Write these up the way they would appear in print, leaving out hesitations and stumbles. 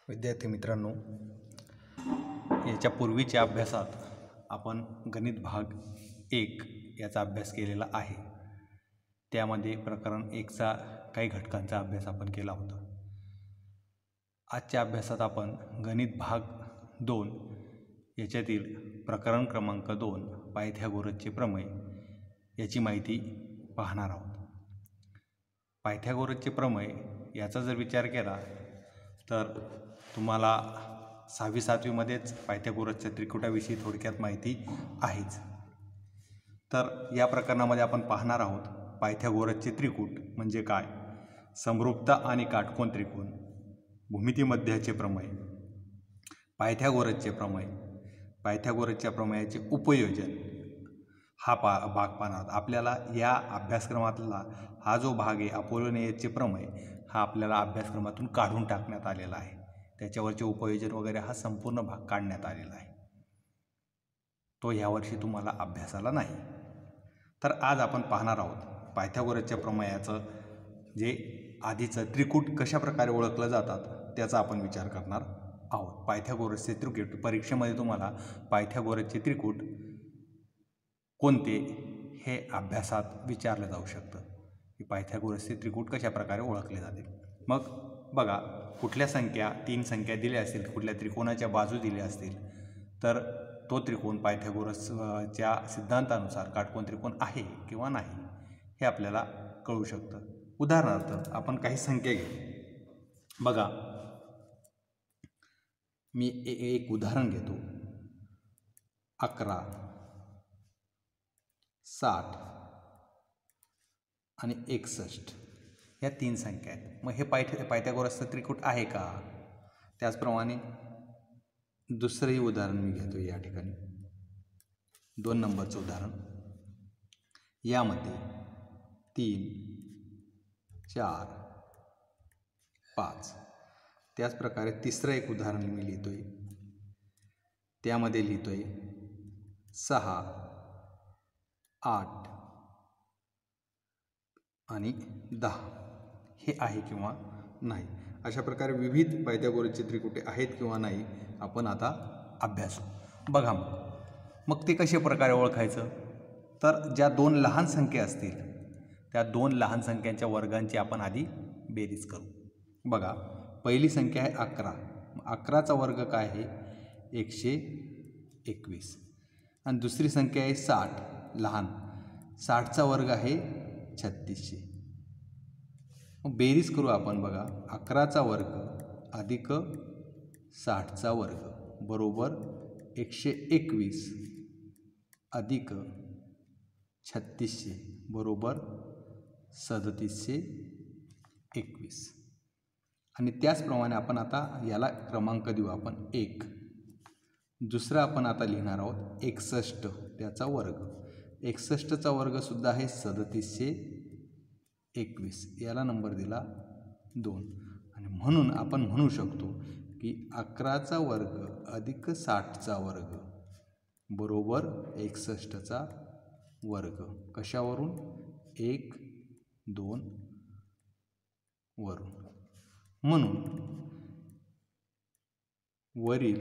विद्यार्थी मित्रांनो, याच्या पूर्वीच्या अभ्यासात आपण गणित भाग 1 याचा अभ्यास केलेला आहे. त्यामध्ये प्रकरण 1चा काही घटकांचा अभ्यास आपण केला होता. आजच्या अभ्यासात आपण गणित भाग 2 याच्यातील प्रकरण क्रमांक 2 पायथागोरसचे प्रमेय याची माहिती पाहणार आहोत. पायथागोरसचे प्रमेय याचा जर विचार केला तर तुम्हाला 6वी-7वीमध्येच पायथागोरसच्या त्रिकुटाविषयी थोडक्यात माहिती आहेच. तर या प्रकरणामध्ये आपण पाहणार आहोत पायथागोरसचे त्रिकूट म्हणजे काय, समरूपता आणि काटकोन त्रिकोण, भूमितीमध्याचे प्रमेय, पायथागोरसचे प्रमेय, पायथागोरसच्या प्रमेयाचे उपयोजन हा भाग पाहणार. आपल्याला या अभ्यासक्रमातला हा जो भाग आहे अपोलोनियसचे प्रमेय हा आपल्याला अभ्यासक्रमातून काढून टाकण्यात आलेला आहे. त्याच्यावरचे उपयोजन वगैरे हा संपूर्ण भाग काढण्यात आलेला आहे. तो ह्यावर्षी तुम्हाला अभ्यासाला नाही. तर आज आपण पाहणार आहोत पायथागोरसच्या प्रमेयाचं जे आधीचं त्रिकूट कशा प्रकारे ओळखलं जातात त्याचा आपण विचार करणार आहोत. पायथागोरसचे त्रिकूट परीक्षेमध्ये तुम्हाला पायथागोरसचे त्रिकूट कोणते हे अभ्यासात विचारलं जाऊ शकतं की पायथागोरसचे त्रिकूट कशा प्रकारे ओळखले जाते. मग बघा, कुठल्या संख्या 3 संख्या दिल्या असतील, कुठल्या त्रिकोणाच्या बाजू दिल्या असतील तर तो त्रिकोण पायथागोरसच्या सिद्धांतानुसार काटकोन त्रिकोण आहे किंवा नाही हे आपल्याला कळू शकतं. उदाहरणार्थ आपण काही संख्या घेऊ. बघा, मी एक उदाहरण घेतो. 11, 60 आणि 61 ह्या 3 संख्या आहेत. मग हे पायथागोरसचं त्रिकूट आहे का? त्याचप्रमाणे दुसरंही उदाहरण मी घेतो. या ठिकाणी 2 नंबरचं उदाहरण. यामध्ये 3, 4, 5. त्याचप्रकारे तिसरं एक उदाहरण मी लिहितोय. त्यामध्ये लिहितोय 6, 8 आणि 10. हे आहे किंवा नाही. अशा प्रकारे विविध पायथागोरसचे त्रिकुटे आहेत किंवा नाही आपण आता अभ्यासू. बघा, मग ते कशा प्रकारे ओळखायचं? तर ज्या 2 लहान संख्या असतील त्या 2 लहान संख्यांच्या वर्गांची आपण आधी बेरीज करू. बघा, पहिली संख्या आहे 11. 11चा वर्ग काय आहे? 121. आणि दुसरी संख्या आहे 60 लहान. 60चा वर्ग आहे 3600. मग बेरीज करू आपण. बघा, 11चा वर्ग अधिक 60चा वर्ग बरोबर 121 अधिक 3600 बरोबर 3721. आणि त्याचप्रमाणे आपण आता याला क्रमांक देऊ आपण 1. दुसरं आपण आता लिहिणार आहोत 61, त्याचा वर्ग. 61चा वर्गसुद्धा आहे 3721. याला नंबर दिला 2. आणि म्हणून आपण म्हणू शकतो की 11चा वर्ग अधिक 60चा वर्ग बरोबर 61चा वर्ग. कशावरून? 1, 2 वरून. म्हणून वरील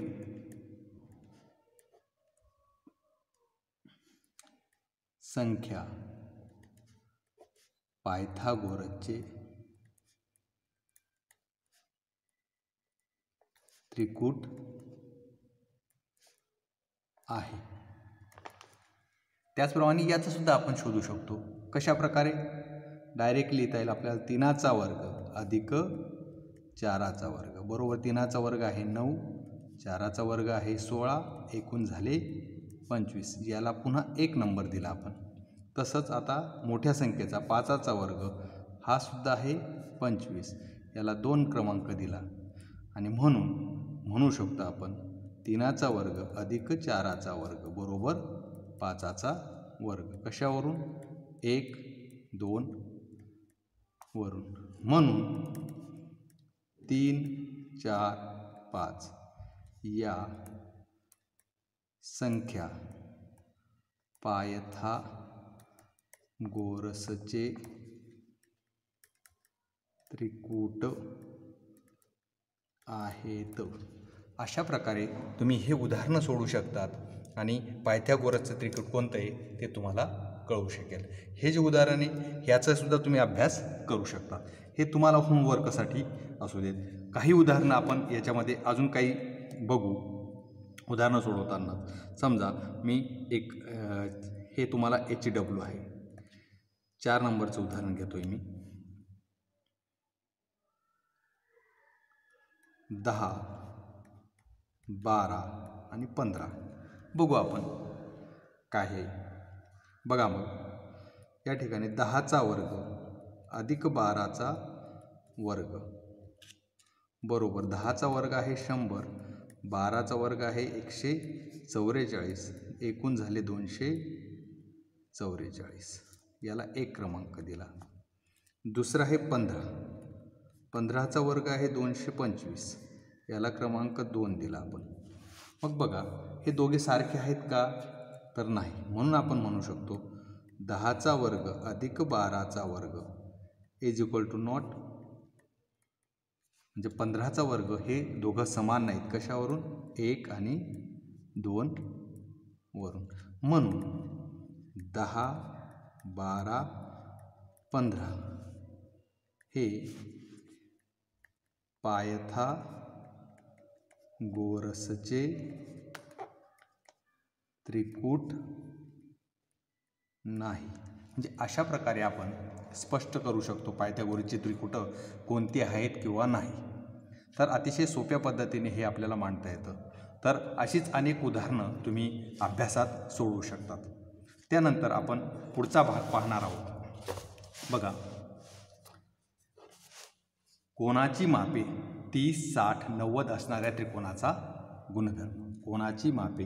संख्या पायथागोरसचे त्रिकूट आहे. त्याचप्रमाणे याचं सुद्धा आपण शोधू शकतो. कशा प्रकारे? डायरेक्ट लिहिता येईल आपल्याला. 3चा वर्ग अधिक 4चा वर्ग बरोबर 3चा वर्ग आहे 9, 4चा वर्ग आहे 16, एकूण झाले 25. याला पुन्हा 1 नंबर दिला आपण. तसंच आता मोठ्या संख्येचा 5चा वर्ग हा सुद्धा आहे 25. याला 2 क्रमांक दिला. आणि म्हणून म्हणू शकतो आपण 3चा वर्ग अधिक 4चा वर्ग बरोबर 5चा वर्ग. कशावरून? 1, 2 वरून. म्हणून 3, 4, 5 या संख्या पायथागोरसचे त्रिकूट आहेत. अशा प्रकारे तुम्ही हे उदाहरणं सोडू शकतात आणि पायथागोरसचं त्रिकूट कोणतं आहे ते तुम्हाला कळू शकेल. हे जे उदाहरण आहे ह्याचासुद्धा तुम्ही अभ्यास करू शकता. हे तुम्हाला होमवर्कसाठी असू देत. काही उदाहरणं आपण याच्यामध्ये अजून काही बघू. उदाहरणं सोडवताना समजा मी एक हे तुम्हाला HW आहे. 4 नंबरचं उदाहरण घेतो आहे मी. 10, 12 आणि 15 बघू आपण काय आहे. बघा मग या ठिकाणी 10चा वर्ग अधिक 12चा वर्ग बरोबर 10चा वर्ग आहे 100, 12चा वर्ग आहे 144, एकूण झाले 244. याला एक क्रमांक दिला. दुसरा आहे 15, 15चा वर्ग आहे 225, याला क्रमांक 2 दिला आपण. मग बघा हे दोघे सारखे आहेत का तर नाही. म्हणून आपण म्हणू शकतो 10चा वर्ग अधिक 12चा वर्ग इज इक्वल टू नॉट, म्हणजे 15चा वर्ग हे दोघं समान नाहीत. कशावरून? 1 आणि 2 वरून. म्हणून 10, 12, 15 हे पायथागोरसचे त्रिकूट नाही. म्हणजे अशा प्रकारे आपण स्पष्ट करू शकतो पायथागोरसची त्रिकूट कोणती आहेत किंवा नाही. तर अतिशय सोप्या पद्धतीने हे आपल्याला मांडता येतं. तर अशीच अनेक उदाहरणं तुम्ही अभ्यासात सोडवू शकतात. त्यानंतर आपण पुढचा भाग पाहणार आहोत. बघा कोनाची मापे 30, 60, 90 असणाऱ्या त्रिकोणाचा गुणधर्म. कोनाची मापे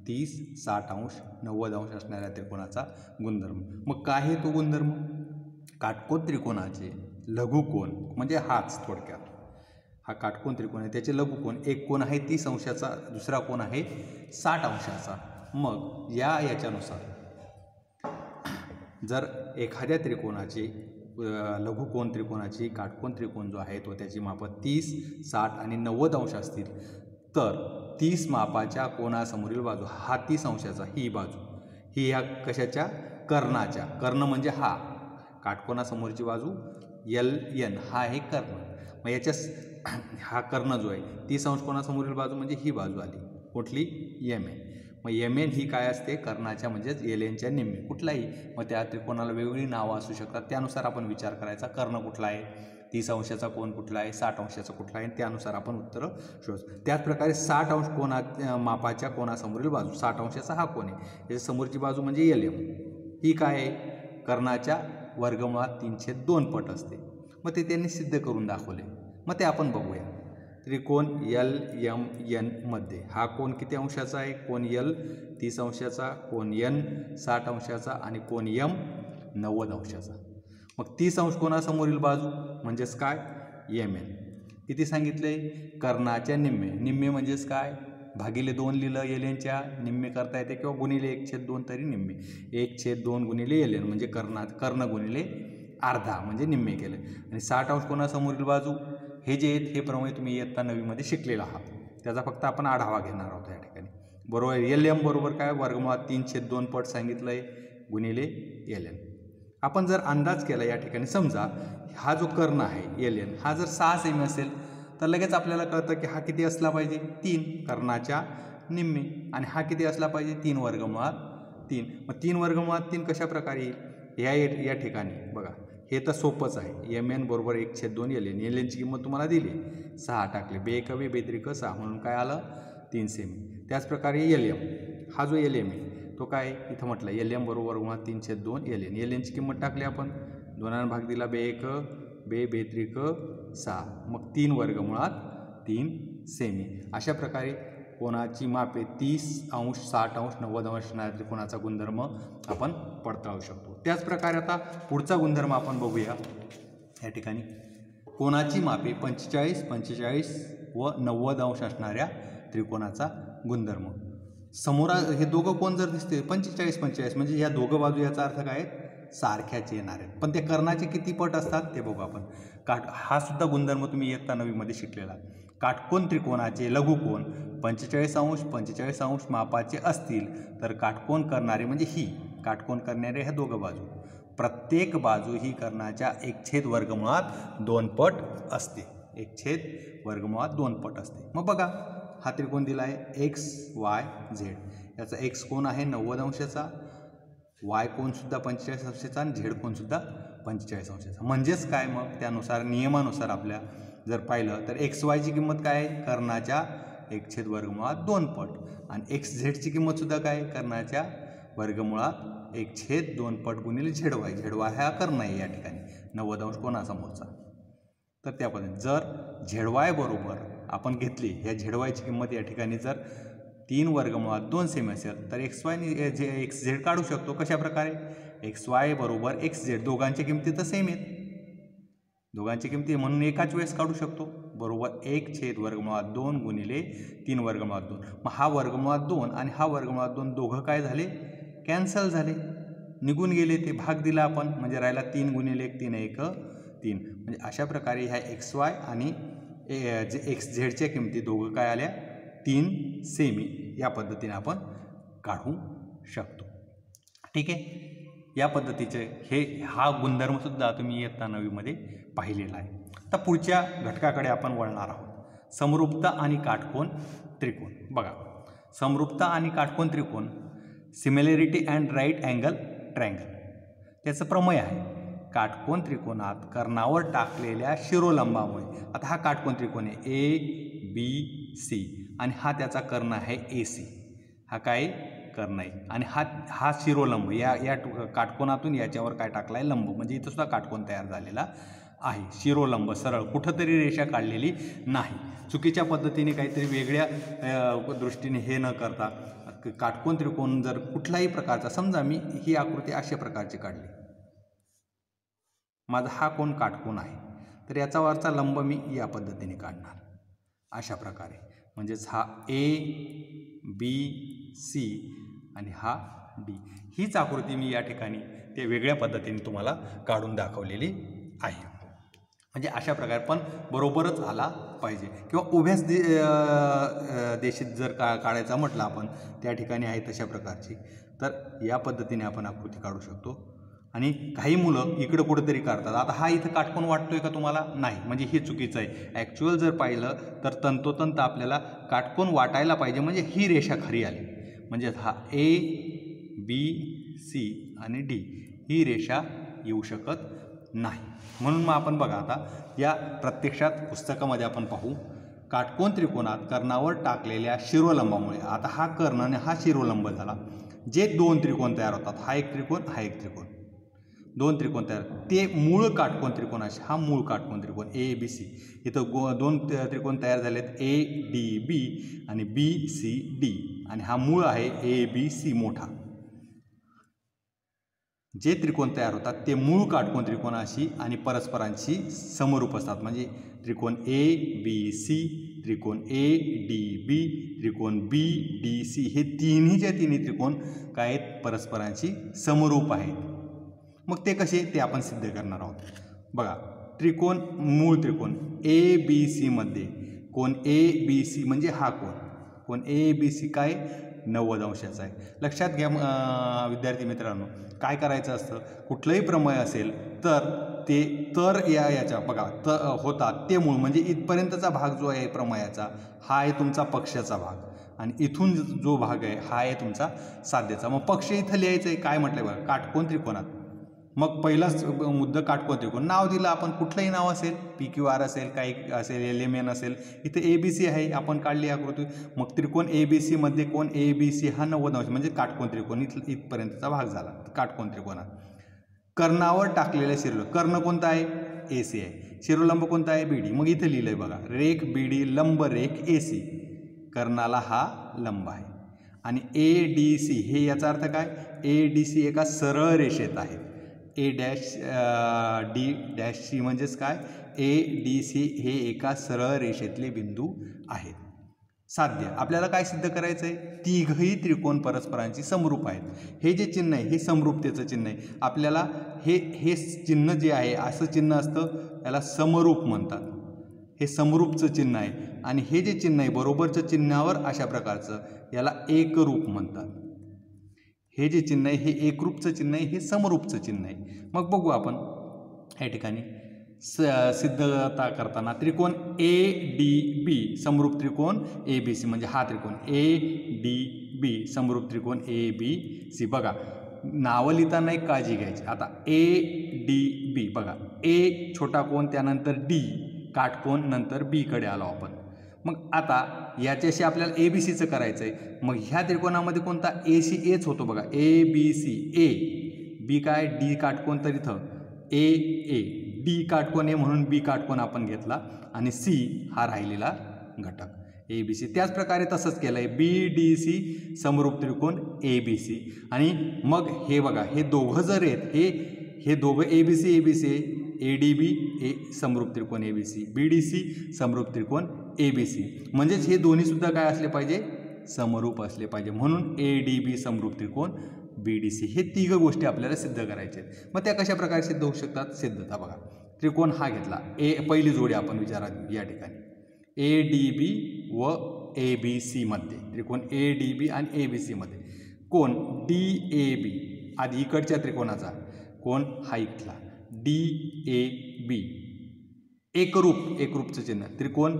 30, 60 अंश 90 अंश असणाऱ्या त्रिकोणाचा गुणधर्म. मग काय आहे तो गुणधर्म? काटकोन त्रिकोणाचे लघुकोन म्हणजे हाच थोडक्यात. हा काटकोन त्रिकोण आहे त्याचे लघुकोन, एक कोन आहे 30 अंशाचा, दुसरा कोन आहे 60 अंशाचा. मग याच्यानुसार जर एखाद्या त्रिकोणाचे लघुकोन त्रिकोणाची काटकोन त्रिकोण जो आहे तो त्याची मापं 30, 60 आणि 90 अंश असतील तर 30 मापाच्या कोनासमोरील बाजू हा 30 अंशाचा ही बाजू ही ह्या कशाच्या? कर्णाच्या. कर्ण म्हणजे हा काटकोनासमोरची बाजू LN हा आहे कर्ण. मग याच्या हा कर्ण जो आहे 30 अंश कोनासमोरील बाजू म्हणजे ही बाजू आली कुठली? MN. मग MN ही काय असते? कर्णाच्या म्हणजेच LNच्या निम्मे. कुठलाही मग त्या त्रिकोणाला वेगवेगळी नावं असू शकतात. त्यानुसार आपण विचार करायचा कर्ण कुठला आहे, 30 अंशाचा कोन कुठला आहे, 60 अंशाचा कुठला आहे, त्यानुसार आपण उत्तरं शोधायचं. त्याचप्रकारे 60 अंश मापाच्या कोनासमोरील बाजू 60 अंशाचा हा कोन आहे, याच्या समोरची बाजू म्हणजे LM ही काय आहे? कर्णाच्या वर्गमुळात 3/2 पट असते. मग ते त्यांनी सिद्ध करून दाखवले. मग ते आपण बघूया. त्रिकोण LMN मध्ये हा कोन किती अंशाचा आहे? कोन L 30 अंशाचा, कोन N 60 अंशाचा आणि कोन M 90 अंशाचा. मग 30 अंश कोनासमोरील बाजू म्हणजेच काय? MN. किती सांगितले? कर्णाच्या निम्मे. निम्मे म्हणजेच काय? भागिले 2 लिहिलं LNच्या निम्मे करता येते किंवा गुणिले 1/2 तरी निम्मे. 1/2 गुणिले LN म्हणजे कर्ण गुणिले अर्धा म्हणजे निम्मे केले. आणि 60 अंश कोनासमोरील बाजू हे जे आहेत हे प्रमेय तुम्ही इयत्ता 9वी मध्ये शिकलेला आहात. त्याचा फक्त आपण आढावा घेणार आहोत या ठिकाणी. बरोबर. LM बरोबर काय? वर्गमुळात 3/2 पट सांगितलं आहे गुणिले LN. आपण जर अंदाज केला या ठिकाणी समजा हा जो कर्ण आहे LN हा जर 6 सेमी असेल तर लगेच आपल्याला कळतं की हा किती असला पाहिजे? 3 कर्णाच्या निम्मे. आणि हा किती असला पाहिजे? 3 वर्गमुळात 3. मग 3 वर्गमुळात 3 कशा प्रकारे येईल? या ठिकाणी बघा हे तर सोपंच आहे. MN बरोबर 1/2 LN. LNची किंमत तुम्हाला दिली 6 टाकले. 2 × 2 = 6 म्हणून काय आलं? 3 सेमी. त्याचप्रकारे LM हा जो LM आहे तो काय इथं म्हटलं LM बरोबर 3/2 LN. LNची किंमत टाकली आपण 2 भाग दिला 2 × 2 = 6. मग 3 वर्गमुळात 3 सेमी. अशा प्रकारे कोनाची मापे 30 अंश 60 अंश 90 अंश असणाऱ्या त्रिकोणाचा गुणधर्म आपण पडताळू शकतो. त्याचप्रकारे आता पुढचा गुणधर्म आपण बघूया. या ठिकाणी कोनाची मापे 45, 45 व 90 अंश असणाऱ्या त्रिकोणाचा गुणधर्म. समोर हे दोघं कोण जर दिसते 45, 45 म्हणजे या दोघं बाजू याचा अर्थ काय सारख्याच येणार आहेत. पण ते कर्णाचे किती पट असतात ते बघू आपण. हा सुद्धा गुणधर्म तुम्ही इयत्ता 9वी मध्ये शिकलेला. काटकोन त्रिकोणाचे लघुकोन 45 अंश 45 अंश मापाचे असतील तर काटकोन करणारे म्हणजे ही काटकोन करणारे ह्या दोघं बाजू प्रत्येक बाजू ही कर्णाच्या 1/2 वर्गमुळात 2 पट असते. 1/2 वर्गमुळात 2 पट असते. मग बघा हा त्रिकोण दिला आहे XYZ. याचा एक्स कोण आहे 90 अंशाचा, वाय कोणसुद्धा 45 अंशाचा आणि झेड कोणसुद्धा 45 अंशाचा. म्हणजेच काय मग त्यानुसार नियमानुसार आपल्या जर पाहिलं तर XYची किंमत काय आहे कर्णाच्या 1/2 वर्गमुळात 2 पट आणि XZची किंमतसुद्धा काय आहे कर्णाच्या वर्गमुळात 1/2 पट गुणिले ZY. ZY हा कर्ण आहे या ठिकाणी 90 अंश कोणासमोरचा. तर त्या पद्धतीने जर ZY बरोबर आपण घेतली ह्या ZYची किंमत या ठिकाणी जर 3 वर्गमुळात 2 सेमी असेल तर XZ काढू शकतो. कशा प्रकारे XY बरोबर XZ दोघांच्या किमती तर सेम आहेत, दोघांची किमती म्हणून एकाच वेळेस काढू शकतो. बरोबर 1/2 वर्गमुळात 2 गुणिले 3 वर्गमुळात 2. मग हा वर्गमुळात 2 आणि हा वर्गमुळात 2 दोघं काय झाले कॅन्सल झाले, निघून गेले. ते भाग दिला आपण म्हणजे राहिला 3 गुणिले 1 3 1 3. म्हणजे अशा प्रकारे ह्या XY आणि XZच्या किमती दोघं काय आल्या 3 सेमी. या पद्धतीने आपण काढू शकतो. ठीक आहे. या पद्धतीचे हा गुणधर्मसुद्धा तुम्ही इयत्ता 9वीमध्ये पाहिलेला आहे. तर पुढच्या घटकाकडे आपण वळणार आहोत. समरूपता आणि काटकोन त्रिकोण. बघा समरूपता आणि काटकोन त्रिकोण similarity and right angle triangle. त्याचं प्रमेय आहे काटकोन त्रिकोणात कर्णावर टाकलेल्या शिरोलंबामुळे. आता हा काटकोन त्रिकोण आहे ABC आणि हा त्याचा कर्ण आहे AC. हा काय कर्ण आहे आणि हा शिरोलंब या काटकोनातून याच्यावर काय टाकला आहे लंब म्हणजे इथं सुद्धा काटकोन तयार झालेला आहे. शिरोलंब सरळ कुठंतरी रेषा काढलेली नाही. चुकीच्या पद्धतीने काहीतरी वेगळ्या दृष्टीने हे न करता काटकोन त्रिकोण जर कुठलाही प्रकारचा समजा मी ही आकृती अशा प्रकारची काढली, माझा हा कोण काटकोन आहे तर याचा वरचा लंब मी या पद्धतीने काढणार अशा प्रकारे. म्हणजेच हा ABC आणि हा D. हीच आकृती मी या ठिकाणी ते वेगळ्या पद्धतीने तुम्हाला काढून दाखवलेली आहे. म्हणजे अशा प्रकारे पण बरोबरच आला पाहिजे किंवा उभ्याच देशीत जर काढायचा म्हटलं आपण त्या ठिकाणी आहे तशा प्रकारची तर या पद्धतीने आपण आकृती काढू शकतो. आणि काही मुलं इकडं कुठंतरी काढतात. आता हा इथं काटकोन वाटतोय का तुम्हाला? नाही, म्हणजे हे चुकीचं आहे. ॲक्च्युअल जर पाहिलं तर तंतोतंत आपल्याला काटकोन वाटायला पाहिजे म्हणजे ही रेषा खरी आली. म्हणजे हा ABC आणि D ही रेषा येऊ शकत नाही. म्हणून मग आपण बघा आता या प्रत्यक्षात पुस्तकामध्ये आपण पाहू काटकोन त्रिकोणात कर्णावर टाकलेल्या शिरोलंबामुळे. आता हा कर्ण आणि हा शिरोलंब झाला. जे 2 त्रिकोण तयार होतात, हा एक त्रिकोण हा एक त्रिकोण, 2 त्रिकोण तयार ते मूळ काटकोन त्रिकोणाचे. हा मूळ काटकोन त्रिकोण ABC. इथं 2 त्रिकोण तयार झालेत ADB आणि BCD आणि हा मूळ आहे ABC मोठा. जे त्रिकोण तयार होतात ते मूळ काटकोन त्रिकोणाशी आणि परस्परांशी समरूप असतात. म्हणजे त्रिकोण ABC, त्रिकोण ADB, त्रिकोण BDC हे तिन्ही त्रिकोण काय आहेत परस्परांशी समरूप आहेत. मग ते कसे ते आपण सिद्ध करणार आहोत. बघा त्रिकोण मूळ त्रिकोण ABC मध्ये कोण ABC म्हणजे हा कोण ABC काय 90 अंशाचा आहे. लक्षात घ्या विद्यार्थी मित्रांनो, काय करायचं असतं कुठलंही प्रमेय असेल तर याच्या बघा होतात ते मूळ म्हणजे इथपर्यंतचा भाग जो आहे प्रमेयाचा हा आहे तुमचा पक्षाचा भाग आणि इथून जो भाग आहे हा आहे तुमचा साध्याचा. मग पक्ष इथं लिहायचं आहे काय म्हटलंय बघा काटकोन त्रिकोणात. मग पहिलाच मुद्दा काटकोन त्रिकोण नाव दिलं आपण कुठलंही नाव असेल PQR असेल काही असेल LMN असेल. इथं ABC आहे आपण काढली आकृती. मग त्रिकोण ABC मध्ये कोण ABC हा 90 अंश म्हणजे काटकोन त्रिकोण इथपर्यंतचा भाग झाला काटकोन त्रिकोणात. कर्णावर टाकलेल्या शिरोलंब कर्ण कोणता आहे AC आहे. शिरोलंब कोणता आहे BD. मग इथं लिहिलंय बघा रेख BD लंब रेख AC. कर्णाला हा लंब आहे आणि ADC हे याचा अर्थ काय ADC एका सरळ रेषेत आहे. A'(D'(C) म्हणजेच काय ADC हे एका सरळ रेषेतले बिंदू आहेत. साध्य आपल्याला काय सिद्ध करायचं आहे तिघही त्रिकोण परस्परांची समरूप आहेत. हे जे चिन्ह आहे हे समरूपतेचं चिन्ह आहे. आपल्याला हे चिन्ह जे आहे असं चिन्ह असतं याला समरूप म्हणतात. हे समरूपचं चिन्ह आहे आणि हे जे चिन्ह आहे बरोबरचं चिन्हावर अशा प्रकारचं याला एकरूप म्हणतात. हे जे चिन्ह आहे हे एकरूपचं चिन्ह आहे, हे समरूपचं चिन्ह आहे. मग बघू आपण या ठिकाणी सिद्धता करताना त्रिकोण ADB समरूप त्रिकोण ABC म्हणजे हा त्रिकोण ADB समरूप त्रिकोण ABC. बघा नावं लिहिताना एक काळजी घ्यायची. आता ADB बघा, A छोटा कोण त्यानंतर D काटकोन नंतर B कडे आलो आपण. मग आता याच्याशी आपल्याला ABCचं करायचं आहे. मग ह्या त्रिकोणामध्ये कोणता AC Aच होतो बघा, ABC A. B काय D काटकोन, तर इथं A D काटकोन आहे म्हणून B काटकोन आपण घेतला आणि C हा राहिलेला घटक ABC. त्याच प्रकारे तसंच केलं आहे BDC समरूप त्रिकोण ABC. आणि मग हे बघा हे दोघं जर आहेत हे दोघं ABC ADB समरूप त्रिकोण ABC BDC समरूप त्रिकोण ABC. म्हणजेच हे दोन्हीसुद्धा काय असले पाहिजे, समरूप असले पाहिजे. म्हणून ADB समरूप त्रिकोण BDC हे तिघ गोष्टी आपल्याला सिद्ध करायच्या आहेत. मग त्या कशा प्रकारे सिद्ध होऊ शकतात, सिद्धता बघा. त्रिकोण हा घेतला पहिली जोडी आपण विचारात घेऊ या ठिकाणी ADB व ABC मध्ये, त्रिकोण ADB आणि ABC मध्ये कोण DAB आधी इकडच्या त्रिकोणाचा कोण हा इथला DAB एकरूपचं चिन्ह. त्रिकोण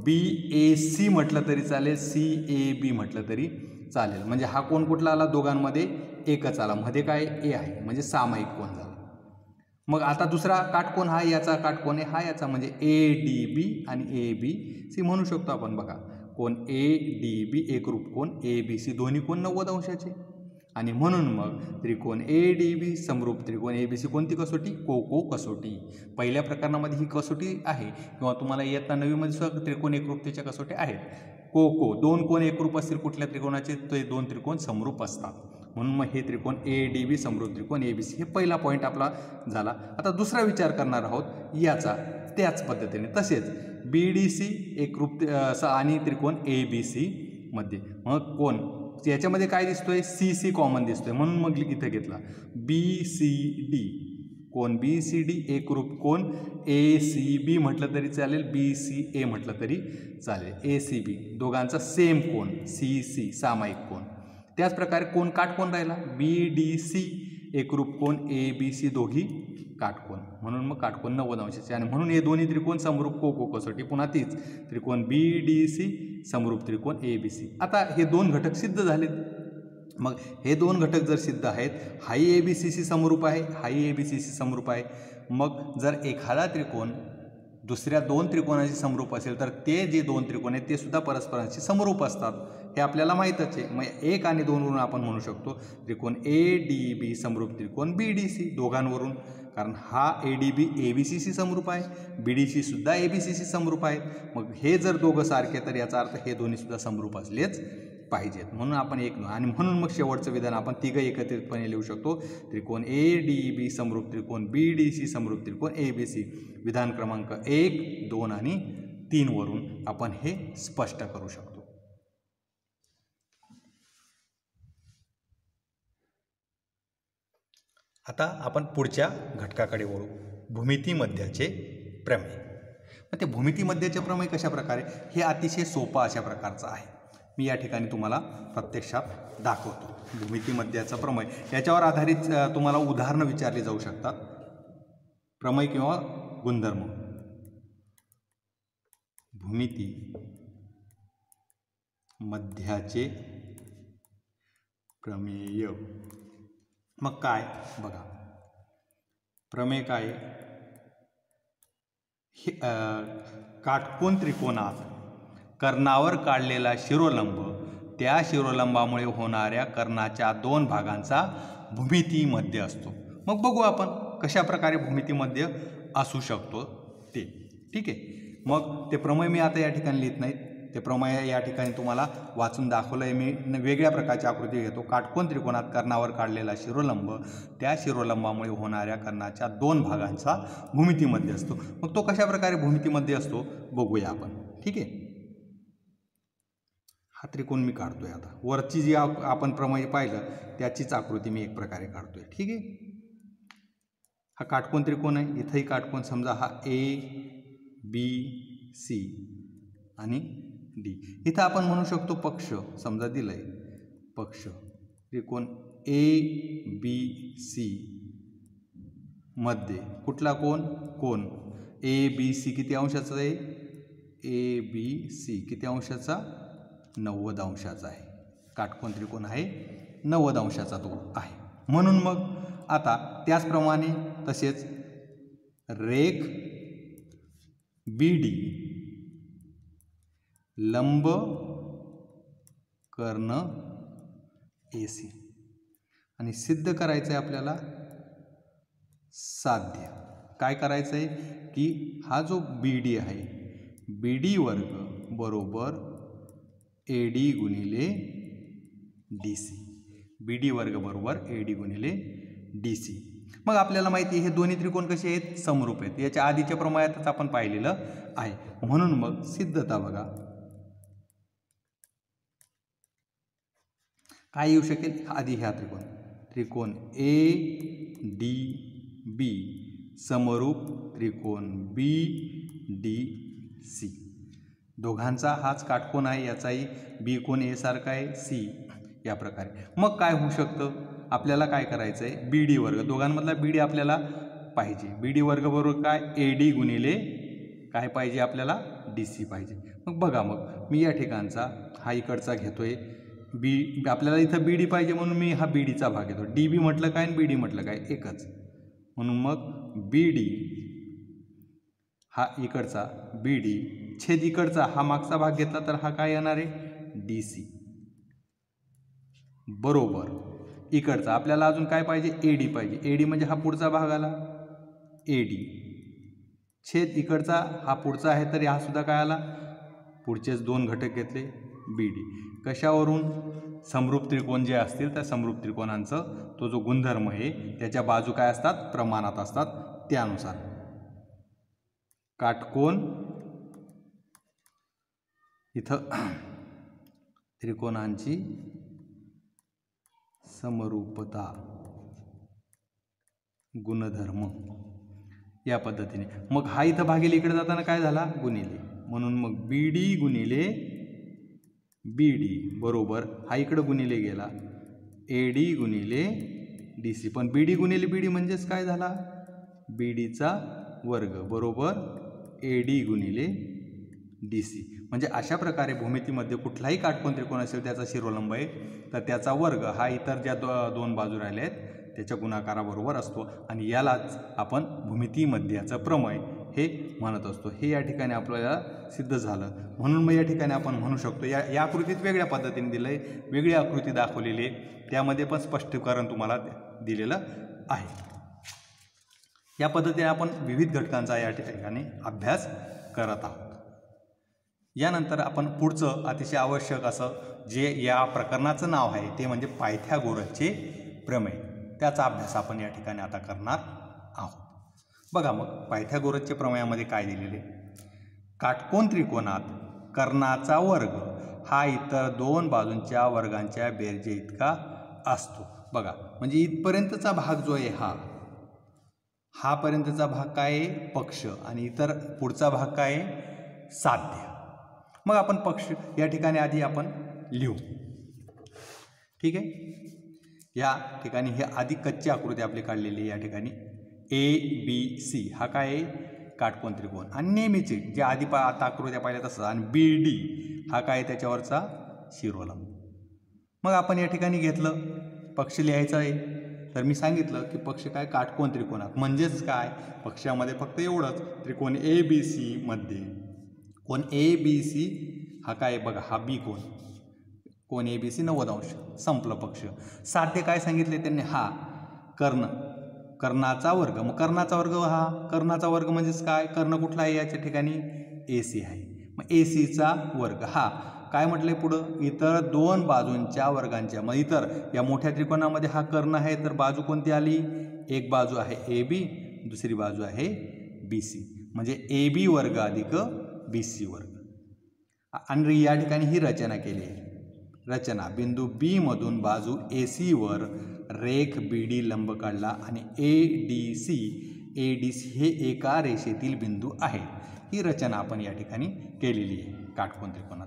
BAC म्हटलं तरी चालेल, CAB म्हटलं तरी चालेल. म्हणजे हा कोण कुठला आला, दोघांमध्ये एकच आला, मध्ये काय A आहे म्हणजे सामायिक कोण झाला. मग आता दुसरा काटकोन हा याचा काटकोन आहे, हा याचा म्हणजे ADB आणि ABC म्हणू शकतो आपण. बघा कोण ADB एकरूप कोण ABC दोन्ही कोण 90 अंशाचे. आणि म्हणून मग त्रिकोण ADB समरूप त्रिकोण ABC कोणती कसोटी, कोको कसोटी. पहिल्या प्रकरणामध्ये ही कसोटी आहे किंवा तुम्हाला इयत्ता 9वीमध्ये सुद्धा त्रिकोण एकरूपतेच्या कसोटी आहेत. कोको दोन कोण एकरूप असतील कुठल्या त्रिकोणाचे, ते दोन त्रिकोण समरूप असतात. म्हणून मग हे त्रिकोण ADB समरूप त्रिकोण ABC हे पहिला पॉईंट आपला झाला. आता दुसरा विचार करणार आहोत याचा त्याच पद्धतीने. तसेच BDC एकरूप आणि त्रिकोण ABC मध्ये मग कोण याच्यामध्ये काय दिसतोय, CC कॉमन दिसतोय म्हणून मग इथं घेतला BCD. कोण BCD एकरूप कोण ACB म्हटलं तरी चालेल, BCA म्हटलं तरी चालेल. ACB दोघांचा सेम कोण CC सामायिक कोण. त्याच प्रकारे कोण काटकोन राहिला BDC एकरूप कोण ABC दोघी काटकोन म्हणून मग काटकोन 90 अंशाचे. आणि म्हणून हे दोन्ही त्रिकोण समरूप कोको कसोटी. पुन्हा तीच त्रिकोण BDC समरूप त्रिकोण ABC. आता हे दोन घटक सिद्ध झालेत. मग हे दोन घटक जर सिद्ध आहेत, हाही ABCC समरूप आहे, हाही ABCC समरूप आहे. मग जर एखादा त्रिकोण दुसऱ्या दोन त्रिकोणाशी समरूप असेल तर ते जे दोन त्रिकोण आहेत ते सुद्धा परस्परांशी समरूप असतात, हे आपल्याला माहीतच आहे. मग 1 आणि 2 वरून आपण म्हणू शकतो त्रिकोण ADB समरूप त्रिकोण BDC दोघांवरून, कारण हा ADB ABCC समरूप आहे, BDC सुद्धा ABCC समरूप आहेत. मग हे जर दोघं सारखे तर याचा अर्थ हे दोन्ही सुद्धा समरूप असलेच पाहिजेत. म्हणून आपण एक आणि म्हणून मग शेवटचं विधान आपण तिघं एकत्रितपणे लिहू शकतो. त्रिकोण ADB समरूप त्रिकोण BDC समरूप त्रिकोण ABC. विधान क्रमांक 1, 2 आणि 3 वरून आपण हे स्पष्ट करू शकतो. आता आपण पुढच्या घटकाकडे वळू, भूमितीमध्याचे प्रमेय. मग ते भूमितीमध्याचे प्रमेय कशा प्रकारे, हे अतिशय सोपं अशा प्रकारचं आहे. मी या ठिकाणी तुम्हाला प्रत्यक्षात दाखवतो भूमितीमध्याचा प्रमेय. याच्यावर आधारित तुम्हाला उदाहरणं विचारली जाऊ शकतात. प्रमेय किंवा गुणधर्म. भूमिती मध्याचे प्रमेय. मग काय बघा, प्रमेय काय, काटकोन त्रिकोणात कर्णावर काढलेला शिरोलंब त्या शिरोलंबामुळे होणाऱ्या कर्णाच्या दोन भागांचा भूमितीमध्य असतो. मग बघू आपण कशा प्रकारे भूमितीमध्य असू शकतो ते. ठीक आहे. मग ते प्रमेय मी आता या ठिकाणी लिहित नाहीत, ते प्रमेय या ठिकाणी तुम्हाला वाचून दाखवलं आहे मी. वेगळ्या प्रकारची आकृती घेतो. काटकोन त्रिकोणात कर्णावर काढलेला शिरोलंब त्या शिरोलंबामुळे होणाऱ्या कर्णाच्या दोन भागांचा भूमितीमध्ये असतो. मग तो कशा प्रकारे भूमितीमध्ये असतो बघूया आपण. ठीक आहे. हा त्रिकोण मी काढतोय. आता वरची जी आपण प्रमेय पाहिलं त्याचीच आकृती मी एक प्रकारे काढतोय. ठीक आहे. हा काटकोन त्रिकोण आहे. इथंही काटकोन समजा हा A B सी आणि डी. इथं आपण म्हणू शकतो पक्ष समजा दिलंय पक्ष त्रिकोण ए बी सी मध्ये कुठला कोण ए बी सी किती अंशाचा आहे ए बी सी किती अंशाचा 90 अंशाचा आहे. काटकोन त्रिकोण आहे 90 अंशाचा तो आहे. म्हणून मग आता त्याचप्रमाणे तसेच रेख बी डी लंब कर्ण ए सी आणि सिद्ध करायचं आहे आपल्याला साध्य. काय करायचं आहे की हा जो बी डी आहे बी डी वर्ग बरोबर ए डी गुणिले डी सी. बी डी वर्ग बरोबर ए डी गुणिले डी सी. मग आपल्याला माहिती आहे हे दोन्ही त्रिकोण कसे आहेत समरूप आहेत. याच्या आधीच्या प्रमाणातच आपण पाहिलेलं आहे. म्हणून मग सिद्धता बघा काय येऊ शकेल आधी ह्या त्रिकोण ए डी बी समरूप त्रिकोण बी डी सी. दोघांचा हाच काटकोन आहे. याचाही बी कोण ए सारखा आहे सी या प्रकारे. मग काय होऊ शकतं आपल्याला काय करायचं आहे बी डी वर्ग दोघांमधला बी डी आपल्याला पाहिजे. बी डी वर्ग बरोबर काय ए डी गुणिले काय पाहिजे आपल्याला डी सी पाहिजे. मग बघा मग मी या ठिकाणचा हा इकडचा घेतोय बी आपल्याला इथं बी डी पाहिजे म्हणून मी हा बी डीचा भाग घेतो. डी बी म्हटलं काय आणि बी डी म्हटलं काय एकच. म्हणून मग बी डी हा इकडचा बी डी छेद इकडचा हा मागचा भाग घेतला तर हा काय येणार आहे डी सी बरोबर इकडचा आपल्याला अजून काय पाहिजे ए डी पाहिजे. ए डी म्हणजे हा पुढचा भाग आला ए डी छेद इकडचा हा पुढचा आहे तर हा सुद्धा काय आला पुढचेच दोन घटक घेतले बी डी. कशावरून समरूप त्रिकोण जे असतील त्या समरूप त्रिकोणांचं तो जो गुणधर्म आहे त्याच्या बाजू काय असतात प्रमाणात असतात त्यानुसार काटकोन इथं त्रिकोणांची समरूपता गुणधर्म या पद्धतीने. मग हा इथं भागिले इकडे जाताना काय झाला गुणिले. म्हणून मग बी डी गुणिले बी डी बरोबर हा इकडं गुणिले गेला ए डी गुणिले डी सी. पण बी डी गुणिले बी डी म्हणजेच काय झाला बी डीचा वर्ग बरोबर ए डी गुणिले डी सी. म्हणजे अशा प्रकारे भूमितीमध्ये कुठलाही काटकोन त्रिकोण असेल त्याचा शिरोलंब आहे तर त्याचा वर्ग हा इतर ज्या दोन बाजू राहिल्या आहेत त्याच्या गुणाकाराबरोबर असतो आणि यालाच आपण भूमितीमध्याचं प्रमेय हे म्हणत असतो. हे या ठिकाणी आपल्याला सिद्ध झालं. म्हणून मग या ठिकाणी आपण म्हणू शकतो या आकृतीत वेगळ्या पद्धतीने दिलं आहे वेगळी आकृती दाखवलेली आहे त्यामध्ये पण स्पष्टीकरण तुम्हाला दिलेलं आहे. या पद्धतीने आपण विविध घटकांचा या ठिकाणी अभ्यास करत आहोत. यानंतर आपण पुढचं अतिशय आवश्यक असं जे या प्रकरणाचं नाव आहे ते म्हणजे पायथागोरसचे प्रमेय. त्याचा अभ्यास आपण या ठिकाणी आता करणार आहोत. बघा मग पायथागोरसच्या प्रमेयामध्ये काय दिलेले काटकोन त्रिकोणात कर्णाचा वर्ग हा इतर दोन बाजूंच्या वर्गांच्या बेरजे इतका असतो. बघा म्हणजे इथपर्यंतचा भाग जो आहे हा पर्यंतचा भाग काय आहे पक्ष आणि इतर पुढचा भाग काय आहे साध्य. मग आपण पक्ष या ठिकाणी आधी आपण लिहू ठीक आहे. या ठिकाणी हे आधी कच्ची आकृती आपली काढलेली या ठिकाणी ए बी सी हा काय आहे काटकोन त्रिकोण आणि नेहमीचे जे आधी आता आकृत्या पाहिल्या तसं आणि बी डी हा काय त्याच्यावरचा शिरोलंब. मग आपण या ठिकाणी घेतलं पक्ष लिहायचा आहे तर मी सांगितलं की पक्ष काय काटकोन त्रिकोणात म्हणजेच काय पक्षामध्ये फक्त एवढंच त्रिकोण ए बी सी मध्ये कोण ए बी सी हा काय बघा हा बी कोण ए बी सी 90 अंश संपलं पक्ष. साध्य काय सांगितले त्यांनी हा कर्णाचा वर्ग. मग कर्णाचा वर्ग हा कर्णाचा वर्ग म्हणजेच काय कर्ण कुठला आहे याच्या ठिकाणी ए सी आहे. मग ए सीचा वर्ग हा काय म्हटलंय पुढं इतर दोन बाजूंच्या वर्गांच्या. मग इतर या मोठ्या त्रिकोणामध्ये हा कर्ण आहे तर बाजू कोणती आली एक बाजू आहे ए बी दुसरी बाजू आहे बी सी म्हणजे ए बी वर्ग अधिक बी सी वर्ग. आणि या ठिकाणी ही रचना केली आहे. रचना बिंदू बी मधून बाजू ए सी वर रेख बी डी लंब काढला आणि ए डी सी हे एका रेषेतील बिंदू आहेत. ही रचना आपण या ठिकाणी केलेली आहे काटकोन त्रिकोणात.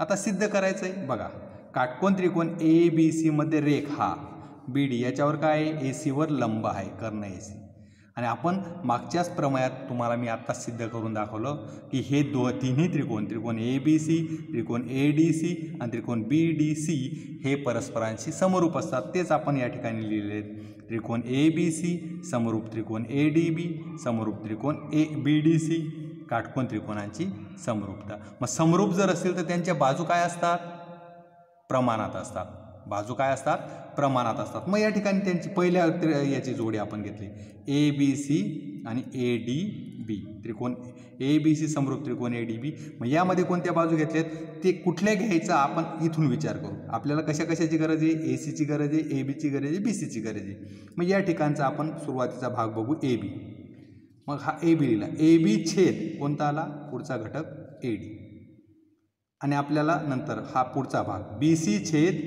आता सिद्ध करायचं आहे बघा. काटकोन त्रिकोण ABC मध्ये रेखा BD याच्यावर काय आहे, AC वर लंब आहे, कर्ण AC. आणि आपण मागच्याच प्रमेयात तुम्हाला मी आत्ताच सिद्ध करून दाखवलं की हे तिन्ही त्रिकोण ABC, त्रिकोण ADC आणि त्रिकोण BDC हे परस्परांशी समरूप असतात. तेच आपण या ठिकाणी लिहिलेले आहेत. त्रिकोण ABC समरूप त्रिकोण ADB समरूप त्रिकोण BDC काटकोन त्रिकोणांची समरूपता. मग समरूप जर असतील तर त्यांच्या बाजू काय असतात, प्रमाणात असतात. बाजू काय असतात, प्रमाणात असतात. मग या ठिकाणी त्यांची पहिल्या याची जोडी आपण घेतली ABC आणि ADB. त्रिकोण ABC समरूप त्रिकोण ADB. मग यामध्ये कोणत्या बाजू घेतल्यात ते कुठल्या घ्यायचा आपण इथून विचार करू. आपल्याला कशाची गरज आहे, ACची गरज आहे, ABची गरज आहे, BCची गरज आहे. मग या ठिकाणचा आपण सुरुवातीचा भाग बघू AB. मग हा AB लिहिला. AB छेद कोणता आला, पुढचा घटक AD. आणि आपल्याला नंतर हा पुढचा भाग BC छेद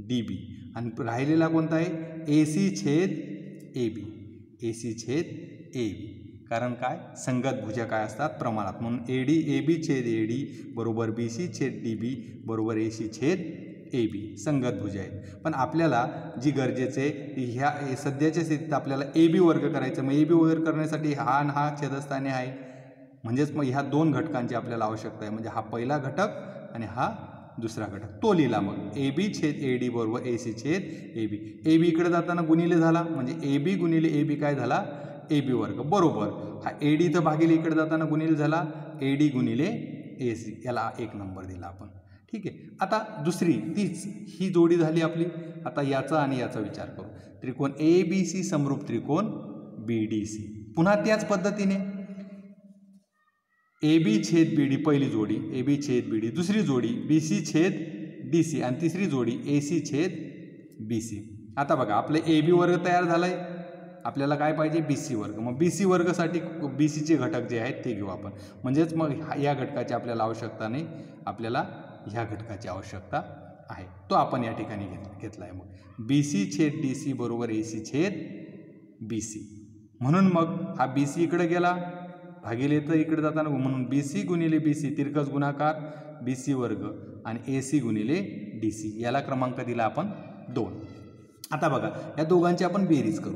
DB आणि राहिलेला कोणता आहे, AC छेद AB. AC छेद AB. कारण काय, संगत भुजा काय असतात, प्रमाणात. म्हणून AB छेद AD बरोबर BC छेद DB बरोबर AC छेद AB. संगत भुजा आहेत. पण आपल्याला जी गरजेचे ह्या सध्याच्या स्थितीत आपल्याला AB वर्ग करायचं. मग AB वर्ग करण्यासाठी हा आणि हा छेदस्थानी आहे. म्हणजेच मग ह्या दोन घटकांची आपल्याला आवश्यकता आहे. म्हणजे हा पहिला घटक आणि हा दुसरा घटक तो लिहिला. मग AB छेद AD बरोबर AC छेद AB. AB इकडे जाताना गुणिले झाला म्हणजे AB गुणिले AB काय झाला, AB वर्ग बरोबर. हा AD इथं भागिले इकडे जाताना गुणिले झाला AD गुणिले AC. याला 1 नंबर दिला आपण. ठीक आहे. आता दुसरी तीच ही जोडी झाली आपली. आता याचा आणि याचा विचार करू. त्रिकोण ABC समरूप त्रिकोण BDC. पुन्हा त्याच पद्धतीने AB छेद BD पहिली जोडी, AB छेद BD दुसरी जोडी, BC छेद DC आणि तिसरी जोडी AC छेद BC. आता बघा आपले AB वर्ग तयार झाला आहे. आपल्याला काय पाहिजे, BC वर्ग. मग BC वर्गासाठी BCचे घटक जे आहेत ते घेऊ आपण. म्हणजेच मग या घटकाची आपल्याला आवश्यकता नाही, आपल्याला ह्या घटकाची आवश्यकता आहे. तो आपण या ठिकाणी घेतला आहे. मग BC छेद DC बरोबर AC छेद BC. म्हणून मग हा BC इकडे गेला भागिले तर इकडे जाताना म्हणून BC गुणिले BC तिरकस गुणाकार BC वर्ग आणि AC गुणिले DC. याला क्रमांक दिला आपण 2. आता बघा या दोघांची आपण बेरीज करू.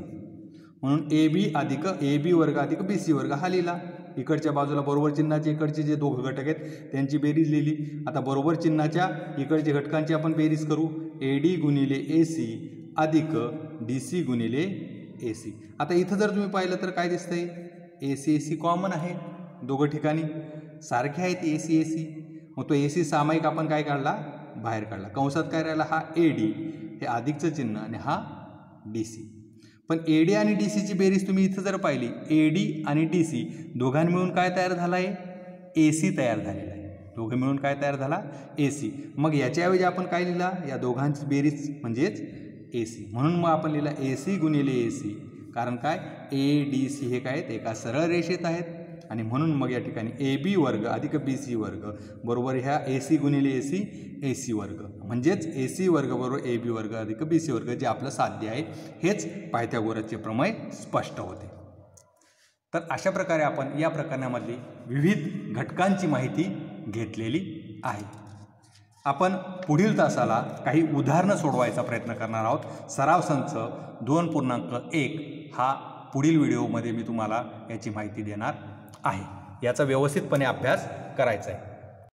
म्हणून AB वर्ग अधिक BC वर्ग हा लिहिला. इकडच्या बाजूला बरोबर चिन्हाचे इकडचे जे दोघं घटक आहेत त्यांची बेरीज लिहिली. आता बरोबर चिन्हाच्या इकडच्या घटकांची आपण बेरीज करू. AD गुणिले AC अधिक DC गुणिले AC. आता इथं जर तुम्ही पाहिलं तर काय दिसतंय, AC कॉमन आहे. दोघं ठिकाणी सारखे आहेत AC. मग तो AC सामायिक आपण काय काढला, बाहेर काढला. कंसात काय राहिला, हा AD हे अधिकचं चिन्ह आणि हा DC. पण AD आणि DCची बेरीज तुम्ही इथं जर पाहिली, AD आणि DC दोघांनी मिळून काय तयार झाला आहे, AC तयार झालेला आहे. दोघं मिळून काय तयार झाला, AC. मग याच्याऐवजी आपण काय लिहिला, या दोघांची बेरीज म्हणजेच AC. म्हणून मग आपण लिहिला AC गुणिले AC. कारण काय, ADC हे काय आहेत, एका सरळ रेषेत आहेत. आणि म्हणून मग या ठिकाणी AB वर्ग अधिक BC वर्ग बरोबर ह्या AC गुणिले AC वर्ग म्हणजेच AC वर्ग बरोबर AB वर्ग अधिक BC वर्ग जे आपलं साध्य आहे. हेच पायथागोरसचे प्रमेय स्पष्ट होते. तर अशा प्रकारे आपण या प्रकरणामधली विविध घटकांची माहिती घेतलेली आहे. आपण पुढील तासाला काही उदाहरणं सोडवायचा प्रयत्न करणार आहोत. सराव संच 2.1 हा पुढील व्हिडिओमध्ये मी तुम्हाला याची माहिती देणार आहे. याचा व्यवस्थितपणे अभ्यास करायचा आहे.